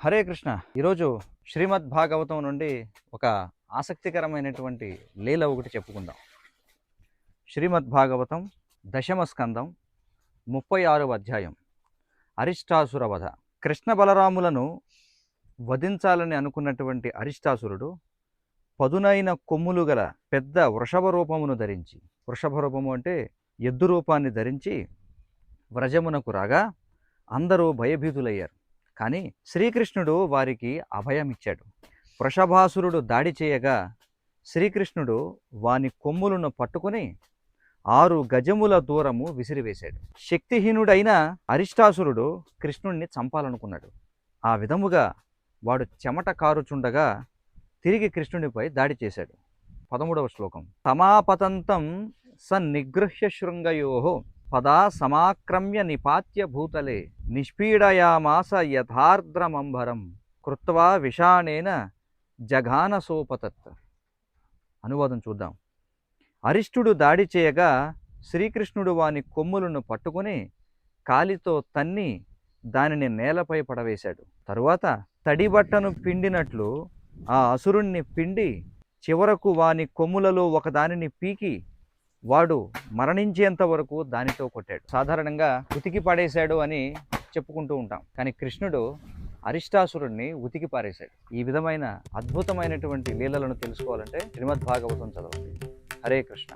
హరే కృష్ణ. ఈరోజు శ్రీమద్ భాగవతం నుండి ఒక ఆసక్తికరమైనటువంటి లీల ఒకటి చెప్పుకుందాం. శ్రీమద్ భాగవతం దశమ స్కందం 36వ అధ్యాయం అరిష్టాసుర వధ. కృష్ణ బలరాములను వధించాలని అనుకున్నటువంటి అరిష్టాసురుడు పదునైన కొమ్ములు గల పెద్ద వృషభ రూపమును ధరించి, వృషభ రూపము అంటే ఎద్దు రూపాన్ని ధరించి వ్రజమునకు రాగా అందరూ భయభీతులయ్యారు. కానీ శ్రీకృష్ణుడు వారికి అభయమిచ్చాడు. వృషభాసురుడు దాడి చేయగా శ్రీకృష్ణుడు వాని కొమ్ములను పట్టుకుని 6 గజముల దూరము విసిరివేశాడు. శక్తిహీనుడైన అరిష్టాసురుడు కృష్ణుణ్ణి చంపాలనుకున్నాడు. ఆ విధముగా వాడు చెమట కారుచుండగా తిరిగి కృష్ణునిపై దాడి చేశాడు. 13వ శ్లోకం. సమాపతంతం సన్నిగృహ్య శృంగయోః పదా సమాక్రమ్య నిపాత్య భూతలే నిష్పీడయామాస యథార్ద్రమంబరం కృత్వా విషాణేన జఘానసోపతత్. అనువాదం చూద్దాం. అరిష్టుడు దాడి చేయగా శ్రీకృష్ణుడు వాని కొమ్ములను పట్టుకుని కాలితో తన్ని దానిని నేలపై పడవేశాడు. తరువాత తడిబట్టను పిండినట్లు ఆ అసురుణ్ణి పిండి చివరకు వాని కొమ్ములలో ఒకదానిని పీకి వాడు మరణించేంత వరకు దానితో కొట్టాడు. సాధారణంగా ఉతికి పడేశాడు అని చెప్పుకుంటూ ఉంటాం, కానీ కృష్ణుడు అరిష్టాసురుడిని ఉతికి పారేశాడు. ఈ విధమైన అద్భుతమైనటువంటి లీలలను తెలుసుకోవాలంటే శ్రీమద్ భాగవతం చదవండి. హరే కృష్ణ.